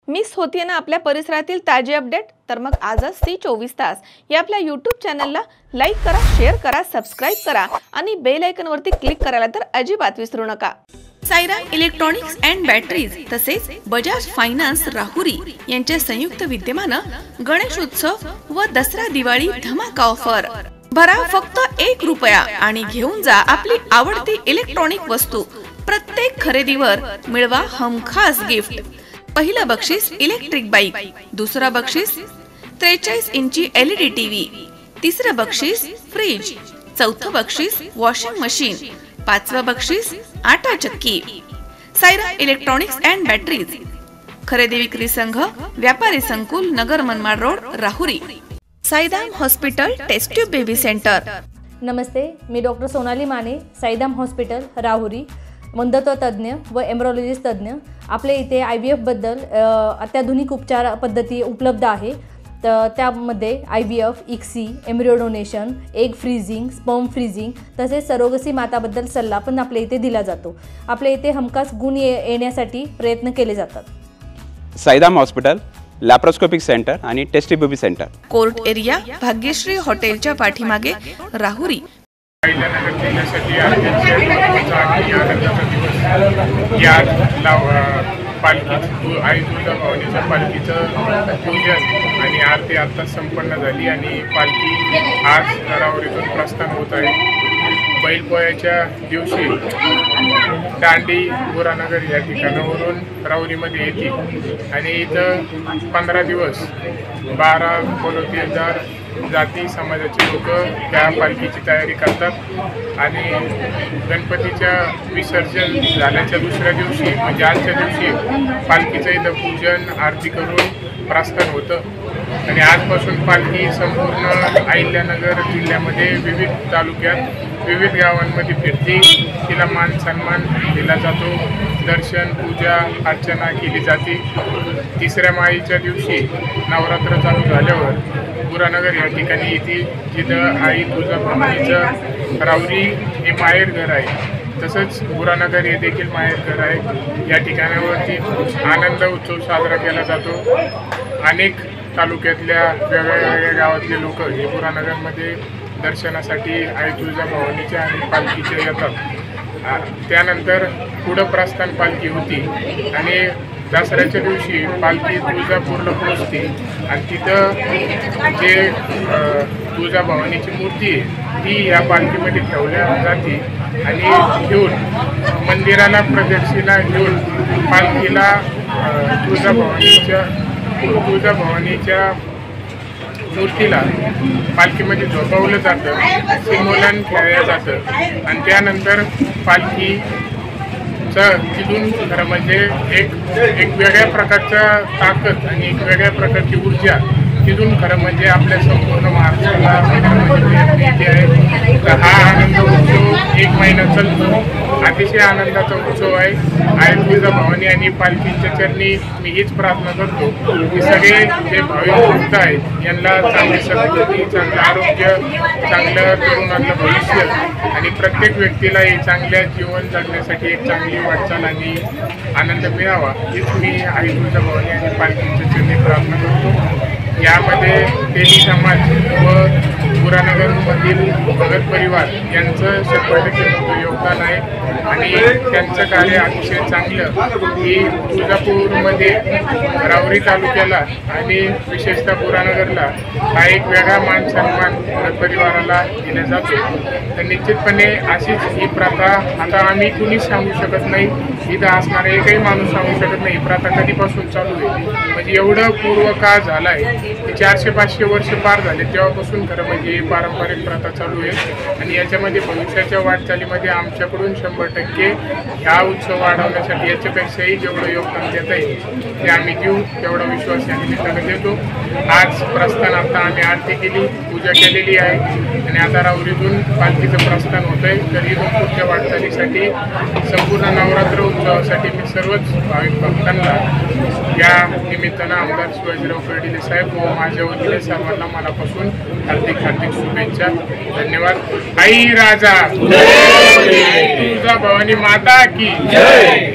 Miss होतीये ना आपल्या परिसरातील ताजे अपडेट? तर मग आजच C24 या आपल्या YouTube चॅनलला लाईक करा, शेअर करा, सबस्क्राइब करा आणि बेल आयकॉन वरती क्लिक करायला तर अजिबात विसरू नका। साईराम इलेक्ट्रॉनिक्स अँड बॅटरीज तसेच बजाज फायनान्स राहुरी यांच्या संयुक्त विद्यमानं गणेश उत्सव व दसरा दिवाळी धमाका ऑफर। भरा फक्त 1 रुपया आणि घेऊन जा आपली आवडती इलेक्ट्रॉनिक वस्तू। प्रत्येक खरेदीवर मिळवा हमखास गिफ्ट। पहिलं बक्षीस इलेक्ट्रिक बाईक, दुसरा बक्षीस 43 इंची LED टीव्ही, तिसरं बक्षीस फ्रीज, चौथं बक्षीस वॉशिंग मशीन, पाचवं बक्षीस आटा चक्की। साईराम इलेक्ट्रॉनिक्स अँड बॅटरीज, खरेदी विक्री संघ, व्यापारी संकुल, Nagar Manmad road, Rahuri. Sairam hospital test tube baby centre. नमस्ते, मी डॉक्टर सोनाली माने, साईराम हॉस्पिटल राहुरी, मंदत्व तज्ञ व एम्ब्रॉलॉजिस्ट तज्ञ। आपल्या इथे IVF बद्दल अत्याधुनिक उपचार पद्धती उपलब्ध आहे। तर त्यामध्ये IVF, ICSI, embryo donation, egg freezing, sperm freezing तसेच सरोगसी माताबद्दल सल्ला पण आपल्या इथे दिला जातो। आपल्या इथे हमखास गुण येण्यासाठी प्रयत्न केले जातात। साईराम हॉस्पिटल लॅप्रोस्कोपिक सेंटर आणि test baby centre, court area, Bhagyashree हॉटेलच्या पाठीमागे, राहुरी। अहिल्यानगर जिल्ह्यासाठी पालखी आई तुळजाभवानीच्या पालखीचं पूजन आणि आरती आता संपन्न झाली आणि पालखी आज राहुरीतून प्रस्थान होत आहे। बैलपोळ्याच्या दिवशी दांडी बुरानगर या ठिकाणावरून राहुरीमध्ये येते आणि इथं 15 दिवस 12 कोलोतीदार जाती समाजाचे लोक त्या पालखीची तयारी करतात आणि गणपतीच्या विसर्जन झाल्याच्या दुसऱ्या दिवशी म्हणजे आजच्या दिवशी पालखीचं इथं पूजन आरती करून प्रस्थान होतं आणि आजपासून पालखी संपूर्ण अहिल्यानगर जिल्ह्यामध्ये विविध तालुक्यात विविध गावांमध्ये फिरते। तिला मान सन्मान दिला जातो, दर्शन पूजा अर्चना केली जाते। तिसऱ्या माईच्या दिवशी नवरात्र चालू झाल्यावर बुरानगर या ठिकाणी येते, जिथं आई तुळजाभवानीचं राहुरी हे माहेर घर आहे, तसंच बुरानगर हे देखील माहेर घर आहे। या ठिकाणावरती आनंद उत्सव साजरा केला जातो। अनेक तालुक्यातल्या वेगळ्या गावातले लोक हे बुरानगरमध्ये दर्शनासाठी आई तुळजाभवानीच्या आणि पालखीचे येतात। त्यानंतर पुढं प्रस्थान पालखी होती आणि दसऱ्याच्या दिवशी पालखी तुळजापूरला पोहोचते आणि तिथं जे तुळजाभवानीची मूर्ती आहे ती या पालखीमध्ये ठेवल्या जाते आणि घेऊन मंदिराला प्रदक्षिणा घेऊन पालखीला तुळजाभवानीच्या मूर्तीला पालखीमध्ये झोपवलं जातं, सिमोलन खेळलं जातं आणि त्यानंतर पालखीचं तिथून खरं म्हणजे एक वेगळ्या प्रकारचा ताकद आणि एक वेगळ्या प्रकारची ऊर्जा तिथून खरं म्हणजे आपल्या संपूर्ण महाराष्ट्राला येते आहे। तर हा आनंद उत्सव 1 महिना चालतो, अतिशय आनंदाचा उत्सव आहे। आई तुळजाभवानी आणि पालखीच्या चरणी मी हीच प्रार्थना करतो की सगळे जे भाविक भक्त आहेत यांना चांगली सद्बुद्धी, चांगलं आरोग्य, चांगलं तरुणांना भविष्य आणि प्रत्येक व्यक्तीला हे चांगल्या जीवन जगण्यासाठी एक चांगली वाटचाल आणि आनंद मिळावा हीच मी आई तुळजाभवानी आणि पालखीच्या चरणी प्रार्थना करतो। यामध्ये तेली समाज व बुरानगरमधील भगत परिवार यांचं 100% मोठं योगदान आहे आणि त्यांचं कार्य अतिशय चांगलं ही तुळजापूरमध्ये राहुरी तालुक्याला आणि विशेषतः बुरानगरला हा एक वेगळा मान सन्मान भगत परिवाराला दिला जातो। तर निश्चितपणे अशीच ही प्रथा आता आम्ही कुणीच सांगू शकत नाही, इथं असणारा एकही माणूस सांगू शकत नाही प्रथा कधीपासून चालू आहे। म्हणजे एवढं पूर्व काळ झाला आहे, 400-500 वर्ष पार झाले तेव्हापासून खरं म्हणजे ही पारंपरिक प्रथा चालू आहे आणि याच्यामध्ये भविष्याच्या वाटचालीमध्ये आमच्याकडून 100% ह्या उत्सव वाढवण्यासाठी याच्यापेक्षाही जेवढं योगदान देता येईल ते आम्ही देऊ, तेवढा विश्वास या निमित्तानं देतो। आज प्रस्थान आता आम्ही आरती केली, पूजा केलेली आहे आणि आता राहुरीतून पालखीचं प्रस्थान होत आहे। तर इथून पुढच्या वाटचालीसाठी संपूर्ण नवरात्र उत्सवासाठी मी सर्वच भाविक भक्तांना या निमित्तानं आमदार शिवाजीराव कर्डिले साहेब व माझ्या वतीने सर्वांना मनापासून हार्दिक शुभेच्छा। धन्यवाद। आई राजा तुळजाभवानी माता की जय।